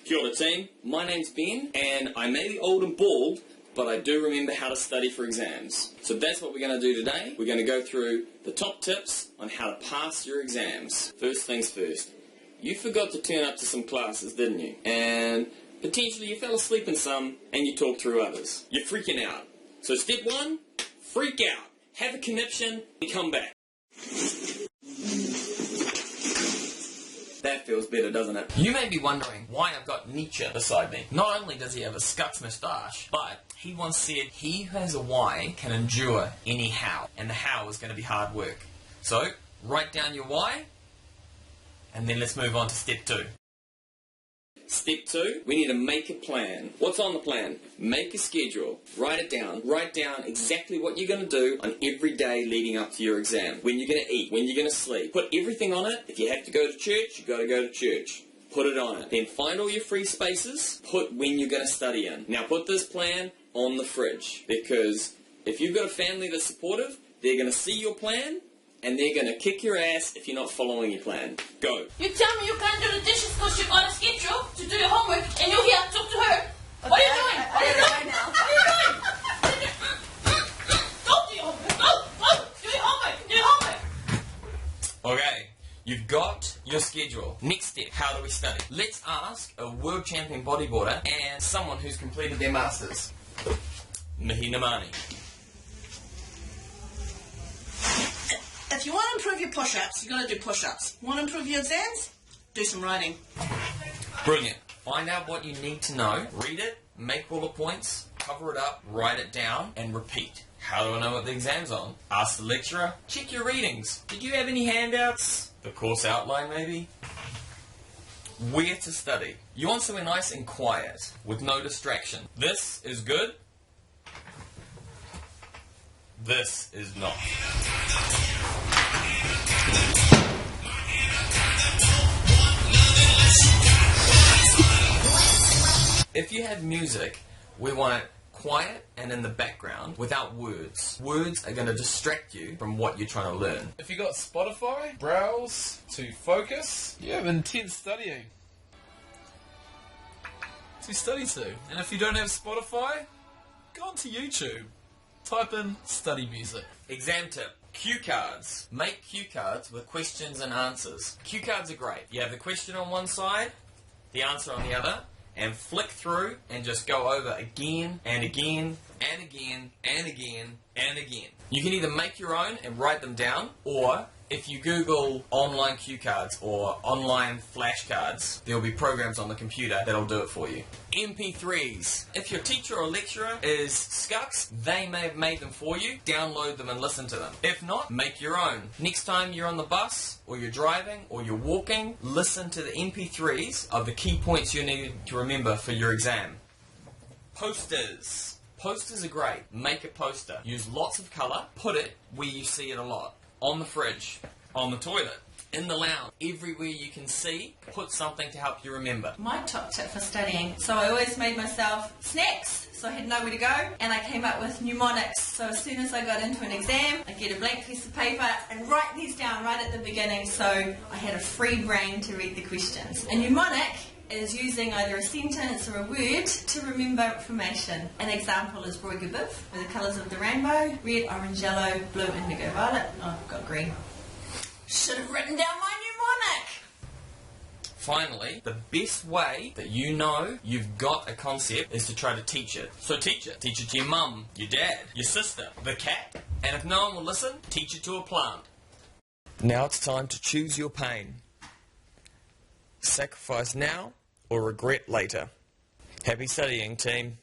Kia ora team, my name's Ben, and I may be old and bald, but I do remember how to study for exams. So that's what we're going to do today. We're going to go through the top tips on how to pass your exams. First things first, you forgot to turn up to some classes, didn't you? And potentially you fell asleep in some, and you talked through others. You're freaking out. So step one, freak out. Have a conniption, and come back. That feels better, doesn't it? You may be wondering why I've got Nietzsche beside me. Not only does he have a Scux moustache, but he once said, he who has a why can endure any how. And the how is going to be hard work. So, write down your why, and then let's move on to step two. Step two, we need to make a plan. What's on the plan? Make a schedule. Write it down. Write down exactly what you're going to do on every day leading up to your exam. When you're going to eat, when you're going to sleep. Put everything on it. If you have to go to church, you've got to go to church. Put it on it. Then find all your free spaces. Put when you're going to study in. Now put this plan on the fridge. Because if you've got a family that's supportive, they're going to see your plan, and they're going to kick your ass if you're not following your plan. Go. You tell me you can't do the dishes because you've got a schedule to do your homework, and you're here to talk to her. Okay, What are you doing? What are you doing? now. What are you doing? Go do your homework. Go. Do your homework. Do your homework. Okay, you've got your schedule. Next step, how do we study? Let's ask a world champion bodybuilder and someone who's completed their masters. Mihi Namani. If you want to improve your push-ups, you've got to do push-ups. Want to improve your exams? Do some writing. Brilliant. Find out what you need to know, read it, make bullet points, cover it up, write it down, and repeat. How do I know what the exam's on? Ask the lecturer. Check your readings. Did you have any handouts? The course outline, maybe? Where to study? You want somewhere nice and quiet, with no distraction. This is good. This is not. If you have music, we want it quiet and in the background without words. Words are going to distract you from what you're trying to learn. If you got Spotify, browse to focus. You have intense studying to study to. And if you don't have Spotify, go onto YouTube. Type in study music. Exam tip. Cue cards. Make cue cards with questions and answers. Cue cards are great. You have the question on one side, the answer on the other, and flick through and just go over again and again and again and again and again. You can either make your own and write them down, or if you Google online cue cards or online flashcards, there will be programs on the computer that'll do it for you. MP3s. If your teacher or lecturer is Scux, they may have made them for you. Download them and listen to them. If not, make your own. Next time you're on the bus, or you're driving, or you're walking, listen to the MP3s of the key points you need to remember for your exam. Posters. Posters are great. Make a poster. Use lots of colour. Put it where you see it a lot. On the fridge, on the toilet, in the lounge, everywhere you can see, put something to help you remember. My top tip for studying. So I always made myself snacks, so I had nowhere to go, and I came up with mnemonics. So as soon as I got into an exam, I'd get a blank piece of paper and write these down right at the beginning, so I had a free brain to read the questions. A mnemonic is using either a sentence or a word to remember information. An example is Roy Gabiv, with the colours of the rainbow: red, orange, yellow, blue, indigo, violet. Oh, I've got green. Should have written down my mnemonic! Finally, the best way that you know you've got a concept is to try to teach it. So teach it. Teach it to your mum, your dad, your sister, the cat. And if no one will listen, teach it to a plant. Now it's time to choose your pain. Sacrifice now or regret later. Happy studying, team.